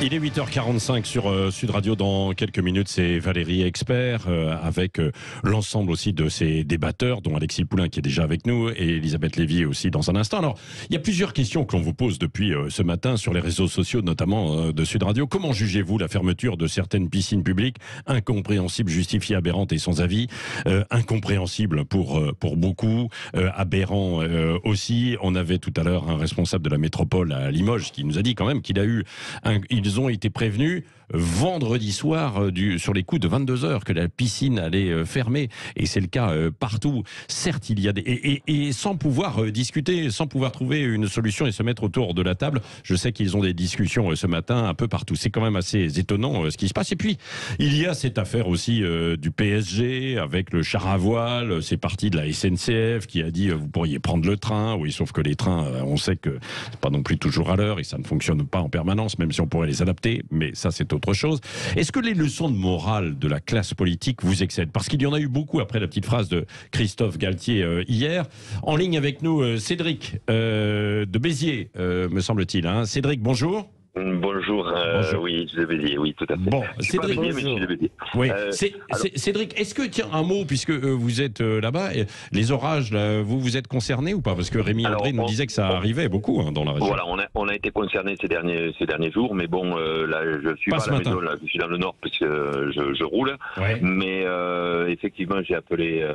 Il est 8h45 sur Sud Radio. Dans quelques minutes, c'est Valérie Expert avec l'ensemble aussi de ses débatteurs, dont Alexis Poulain qui est déjà avec nous et Elisabeth Lévy aussi dans un instant. Alors, il y a plusieurs questions que l'on vous pose depuis ce matin sur les réseaux sociaux, notamment de Sud Radio. Comment jugez-vous la fermeture de certaines piscines publiques? Incompréhensible, justifiée, aberrante et sans avis. Incompréhensible pour beaucoup, aberrant aussi. On avait tout à l'heure un responsable de la métropole à Limoges qui nous a dit quand même qu'il a eu ils ont été prévenus vendredi soir sur les coups de 22h que la piscine allait fermer, et c'est le cas partout. Certes, il y a et sans pouvoir discuter, sans pouvoir trouver une solution et se mettre autour de la table. Je sais qu'ils ont des discussions ce matin un peu partout. C'est quand même assez étonnant ce qui se passe. Et puis il y a cette affaire aussi du PSG avec le char à voile. C'est parti de la SNCF qui a dit vous pourriez prendre le train. Oui, sauf que les trains, on sait que c'est pas non plus toujours à l'heure et ça ne fonctionne pas en permanence, même si on pourrait les adapter. Mais ça, c'est autre chose. Est-ce que les leçons de morale de la classe politique vous excèdent? Parce qu'il y en a eu beaucoup après la petite phrase de Christophe Galtier hier. En ligne avec nous, Cédric de Béziers, me semble-t-il. Hein. Cédric, bonjour. Bonjour, oui, je vais dire, oui, tout à fait. Bon, Cédric, oui. Cédric, est-ce que, tiens, un mot, puisque vous êtes là-bas, les orages, là, vous êtes concerné ou pas? Parce que Rémi André nous disait que ça arrivait beaucoup dans la région. Voilà, on a été concerné ces derniers jours, mais bon, là, je suis pas à la maison, là, je suis dans le nord puisque je roule. Ouais. Mais effectivement, j'ai appelé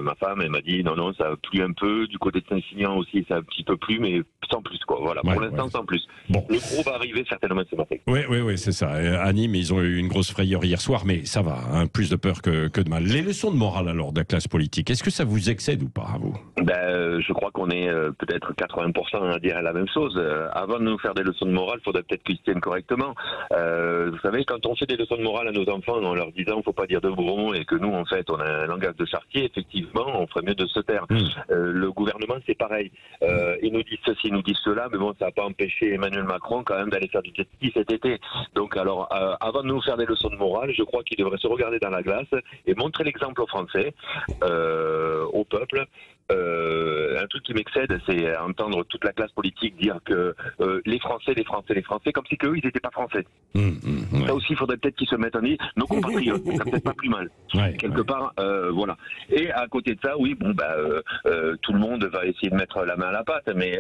ma femme, elle m'a dit non, ça a plu un peu, du côté de Saint-Signan aussi, ça a un petit peu plu, mais sans plus, quoi. Voilà, pour l'instant, sans plus. Bon. Le gros va arriver certainement ce matin. Oui, c'est ça. À Nîmes, ils ont eu une grosse frayeur hier soir, mais ça va, hein, plus de peur que de mal. Les leçons de morale alors de la classe politique, est-ce que ça vous excède ou pas, à vous? Je crois qu'on est peut-être 80% à dire la même chose. Avant de nous faire des leçons de morale, il faudrait peut-être qu'ils se tiennent correctement. Vous savez, quand on fait des leçons de morale à nos enfants en leur disant qu'il ne faut pas dire de gros mots et que nous, en fait, on a un langage de charretier, effectivement, on ferait mieux de se taire. Le gouvernement, c'est pareil. Ils nous disent ceci, ils nous disent cela, mais bon, ça n'a pas empêché Emmanuel Macron quand même d'aller faire du jet ski cet été. Donc alors, avant de nous faire des leçons de morale, je crois qu'il devrait se regarder dans la glace et montrer l'exemple aux Français, au peuple. Un truc qui m'excède, c'est entendre toute la classe politique dire que les Français, comme si qu'eux, ils n'étaient pas Français. Ça aussi, il faudrait peut-être qu'ils se mettent en dit nos compatriotes, ça peut-être pas plus mal. Quelque part, voilà. Et à côté de ça, oui, bon, tout le monde va essayer de mettre la main à la pâte, mais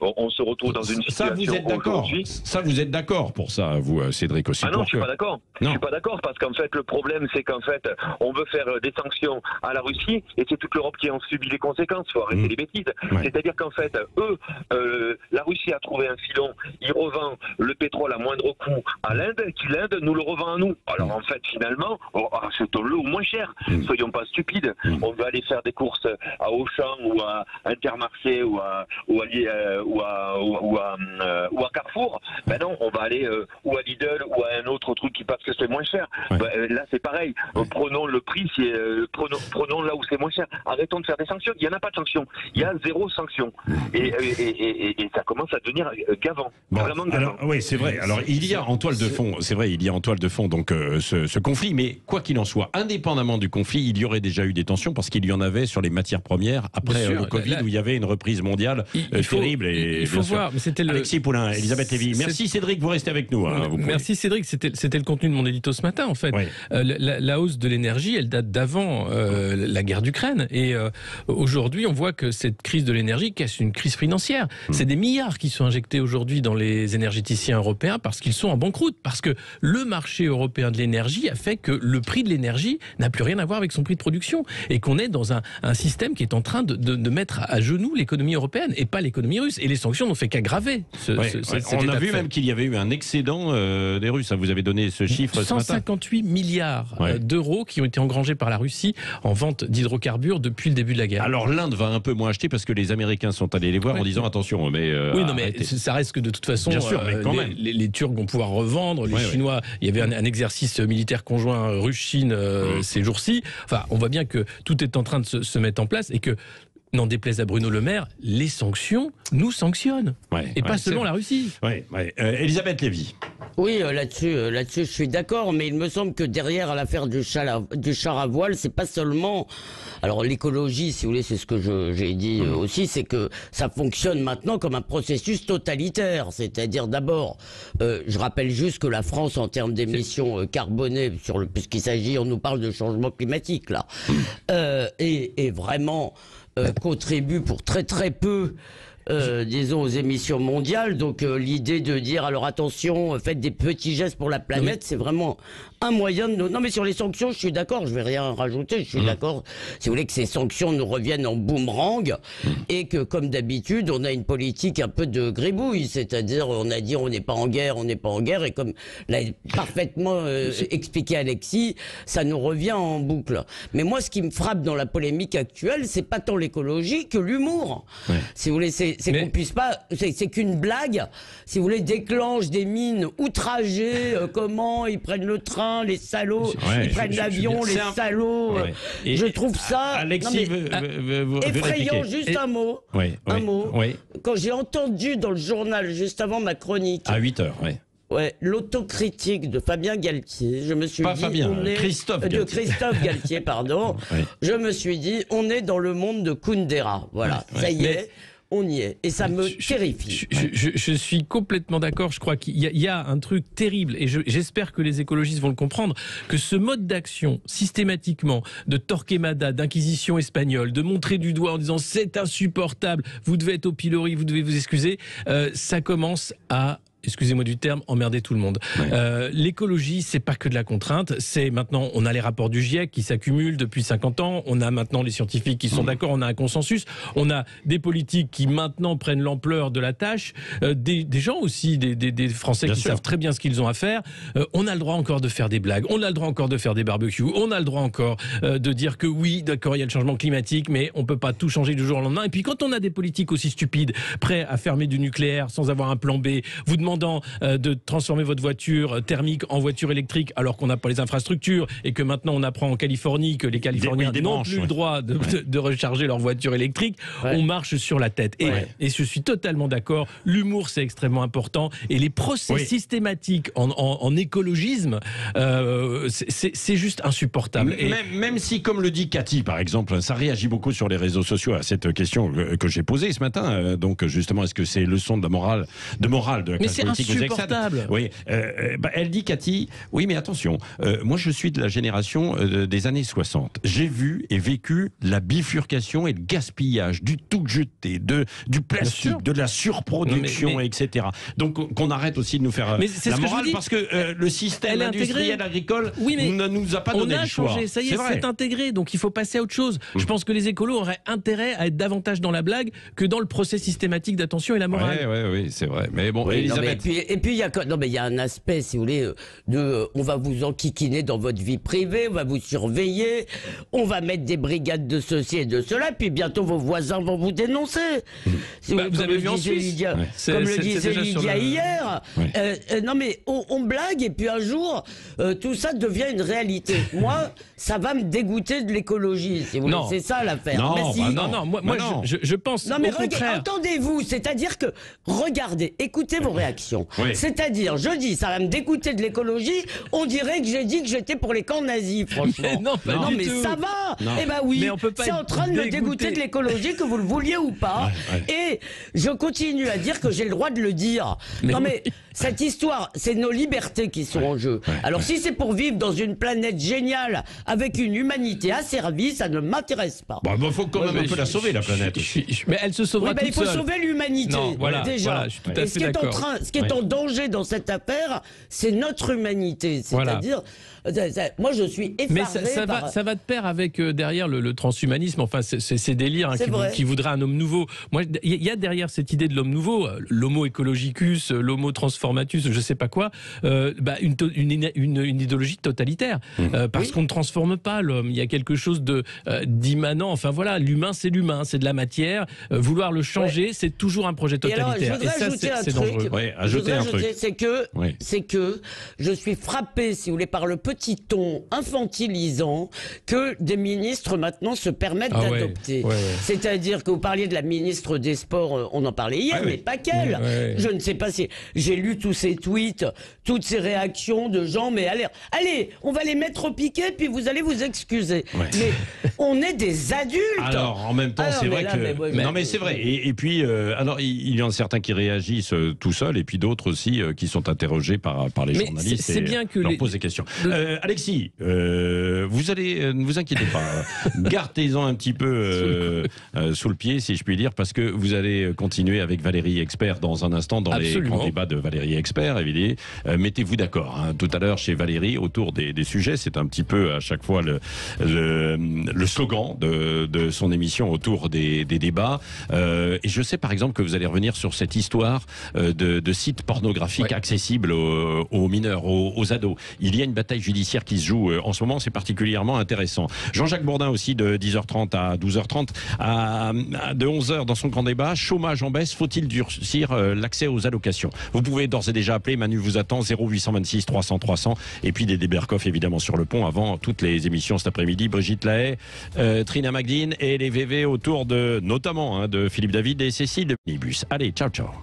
on se retrouve dans une situation. Ça, vous êtes d'accord? Ça, vous êtes d'accord pour ça, vous, Cédric, aussi? Ah non, je suis pas d'accord. Je suis pas d'accord parce qu'en fait, le problème, c'est qu'en fait, on veut faire des sanctions à la Russie et c'est toute l'Europe qui en subit les conséquences. Il faut arrêter les bêtises. C'est-à-dire qu'en fait, la Russie a trouvé un filon, il revend le pétrole à moindre coût à l'Inde, qui l'Inde nous le revend à nous. Alors en fait, finalement, achetons-le au moins cher. Soyons pas stupides. On veut aller faire des courses à Auchan ou à Intermarché ou à Carrefour. Ben non, on va aller ou à Lidl ou à un autre truc qui parce que c'est moins cher. Là, c'est pareil. Prenons le prix, prenons là où c'est moins cher. Arrêtons de faire des sanctions. Il n'y en a pas de sanctions. Il y a 0 sanction. Et ça commence à devenir gavant. Vraiment gavant. Alors, oui, c'est vrai. Alors, il y a en toile de fond, c'est vrai, il y a en toile de fond donc ce conflit. Mais quoi qu'il en soit, indépendamment du conflit, il y aurait déjà eu des tensions parce qu'il y en avait sur les matières premières après le Covid, où il y avait une reprise mondiale terrible. Et il faut voir. C'était Alexis Poulain, Elisabeth Lévy. Merci Cédric, vous restez avec nous. Hein, merci Cédric. C'était le contenu de mon édito ce matin, en fait. Oui. La hausse de l'énergie, elle date d'avant la guerre d'Ukraine. Et aujourd'hui, on voit que cette crise de l'énergie casse une crise financière. C'est des milliards qui sont injectés aujourd'hui dans les énergéticiens européens parce qu'ils sont en banqueroute. Parce que le marché européen de l'énergie a fait que le prix de l'énergie n'a plus rien à voir avec son prix de production. Et qu'on est dans un système qui est en train de mettre à genoux l'économie européenne et pas l'économie russe. Et les sanctions n'ont fait qu'aggraver on a vu même qu'il y avait eu un excédent des Russes. Vous avez donné ce chiffre ce matin. 158 milliards d'euros qui ont été engrangés par la Russie en vente d'hydrocarbures depuis le début de la guerre. Alors l'Inde va un peu moins acheter parce que les Américains sont allés les voir en disant attention, mais oui, non, mais ça reste que de toute façon, bien sûr, mais quand même. Les Turcs vont pouvoir revendre, les Chinois. Il y avait un exercice militaire conjoint Russe-Chine ces jours-ci. Enfin, on voit bien que tout est en train de se mettre en place et que n'en déplaise à Bruno Le Maire, les sanctions nous sanctionnent. Et pas seulement la Russie. Elisabeth Lévy. Oui, là-dessus, je suis d'accord, mais il me semble que derrière l'affaire du char à voile, c'est pas seulement... Alors l'écologie, si vous voulez, c'est ce que j'ai dit aussi, c'est que ça fonctionne maintenant comme un processus totalitaire. C'est-à-dire d'abord, je rappelle juste que la France, en termes d'émissions carbonées, puisqu'il s'agit, on nous parle de changement climatique, là, est vraiment... contribue pour très très peu, disons, aux émissions mondiales. Donc l'idée de dire, alors attention, faites des petits gestes pour la planète, c'est vraiment un moyen de... Non mais sur les sanctions, je suis d'accord, je vais rien rajouter, je suis d'accord, si vous voulez, que ces sanctions nous reviennent en boomerang, et que comme d'habitude, on a une politique un peu de gribouille, c'est-à-dire on a dit on n'est pas en guerre, et comme l'a parfaitement expliqué Alexis, ça nous revient en boucle. Mais moi, ce qui me frappe dans la polémique actuelle, c'est pas tant l'écologie que l'humour. Si vous voulez, qu'on puisse pas... C'est qu'une blague, si vous voulez, déclenche des mines outragées, comment ils prennent le train, les salauds, ils prennent l'avion, les salauds. Je trouve ça... Alexis, effrayant, juste un mot. Un mot. Quand j'ai entendu dans le journal, juste avant ma chronique... À 8h, l'autocritique de Fabien Galtier, je me suis dit... Christophe Galtier, pardon. Je me suis dit, on est dans le monde de Kundera. Voilà, ça y est. On y est. Et ça me terrifie. Je suis complètement d'accord. Je crois qu'il y a un truc terrible, et j'espère que les écologistes vont le comprendre, que ce mode d'action, systématiquement, de Torquemada, d'inquisition espagnole, de montrer du doigt en disant c'est insupportable, vous devez être au pilori, vous devez vous excuser, ça commence à... excusez-moi du terme, emmerder tout le monde. L'écologie, c'est pas que de la contrainte, c'est maintenant, on a les rapports du GIEC qui s'accumulent depuis 50 ans, on a maintenant les scientifiques qui sont d'accord, on a un consensus, on a des politiques qui maintenant prennent l'ampleur de la tâche, des gens aussi, des Français qui savent très bien ce qu'ils ont à faire. On a le droit encore de faire des blagues, on a le droit encore de faire des barbecues, on a le droit encore de dire que oui, d'accord, il y a le changement climatique, mais on peut pas tout changer du jour au lendemain. Et puis quand on a des politiques aussi stupides, prêts à fermer du nucléaire sans avoir un plan B, vous demandez de transformer votre voiture thermique en voiture électrique alors qu'on n'a pas les infrastructures, et que maintenant on apprend en Californie que les Californiens n'ont plus le droit de recharger leur voiture électrique, on marche sur la tête. Et je suis totalement d'accord, l'humour c'est extrêmement important, et les procès systématiques en écologisme, c'est juste insupportable. Même si, comme le dit Cathy par exemple, ça réagit beaucoup sur les réseaux sociaux à cette question que j'ai posée ce matin, donc justement, est-ce que c'est leçon de morale de la classe politique insupportable. Elle dit, Cathy, oui mais attention, moi je suis de la génération des années 60. J'ai vu et vécu la bifurcation et le gaspillage, du tout jeté, du plastique, de la surproduction, etc. Donc qu'on arrête aussi de nous faire la morale, parce que le système industriel agricole ne nous a pas donné le choix. Ça y est, c'est intégré, donc il faut passer à autre chose. Je pense que les écolos auraient intérêt à être davantage dans la blague que dans le procès systématique d'attention et la morale. Oui, c'est vrai. Mais bon, Elisabeth... Et puis il y a un aspect, si vous voulez, on va vous enquiquiner dans votre vie privée, on va vous surveiller, on va mettre des brigades de ceci et de cela, puis bientôt vos voisins vont vous dénoncer. Si vous avez vu en Suisse, comme le disait Lydia hier. Non mais on blague, et puis un jour, tout ça devient une réalité. Moi, ça va me dégoûter de l'écologie, si vous voulez. C'est ça l'affaire. Moi, je pense au contraire. Entendez-vous, c'est-à-dire que, regardez, écoutez vos réactions. C'est-à-dire, je dis, ça va me dégoûter de l'écologie, on dirait que j'ai dit que j'étais pour les camps nazis, franchement. Non, mais ça va. Eh ben oui, c'est en train de me dégoûter de l'écologie, que vous le vouliez ou pas. Et je continue à dire que j'ai le droit de le dire. Non mais, cette histoire, c'est nos libertés qui sont en jeu. Alors si c'est pour vivre dans une planète géniale, avec une humanité asservie, ça ne m'intéresse pas. Il faut quand même un peu la sauver, la planète. Mais elle se sauvera toute seule. Il faut sauver l'humanité, déjà. Je suis tout à fait d'accord. Ce qui est en danger dans cette affaire, c'est notre humanité. C'est-à-dire, moi je suis effaré. Mais ça va de pair avec derrière le transhumanisme, enfin ces délires qui voudraient un homme nouveau. Moi, il y a derrière cette idée de l'homme nouveau, l'homo ecologicus, l'homo transformatus, je sais pas quoi, une idéologie totalitaire, parce qu'on ne transforme pas l'homme. Il y a quelque chose d'immanent. Enfin voilà, l'humain c'est l'humain, c'est de la matière. Vouloir le changer, c'est toujours un projet totalitaire. Et ça, c'est dangereux. ajouter un truc. C'est que je suis frappé, si vous voulez, par le petit ton infantilisant que des ministres maintenant se permettent d'adopter. C'est-à-dire que vous parliez de la ministre des Sports, on en parlait hier, mais pas qu'elle. Je ne sais pas si j'ai lu tous ces tweets, toutes ces réactions de gens, mais allez, on va les mettre au piquet, puis vous allez vous excuser. Mais on est des adultes. Alors, en même temps, c'est vrai que... Non, mais c'est vrai. Et puis, alors, il y en a certains qui réagissent tout seuls, et puis d'autres aussi qui sont interrogés par les journalistes et bien que leur posent des questions. Alexis, vous allez, ne vous inquiétez pas, gardez-en un petit peu sous le pied, si je puis dire, parce que vous allez continuer avec Valérie Expert dans un instant, dans les grands débats de Valérie Expert, évidemment. Mettez-vous d'accord. Tout à l'heure, chez Valérie, autour des sujets, c'est un petit peu à chaque fois le slogan de son émission autour des débats. Et je sais par exemple que vous allez revenir sur cette histoire de sites pornographiques accessibles aux mineurs, aux ados. Il y a une bataille judiciaire qui se joue en ce moment, c'est particulièrement intéressant. Jean-Jacques Bourdin aussi, de 10h30 à 12h30, de 11h dans son grand débat, chômage en baisse, faut-il durcir l'accès aux allocations? Vous pouvez d'ores et déjà appeler, Manu vous attend, 0826 300 300, et puis des Berkoff évidemment sur le pont avant toutes les émissions cet après-midi. Brigitte Lahaye, Trina Magdine et les VV autour de notamment de Philippe David et Cécile de Minibus. Allez, ciao ciao.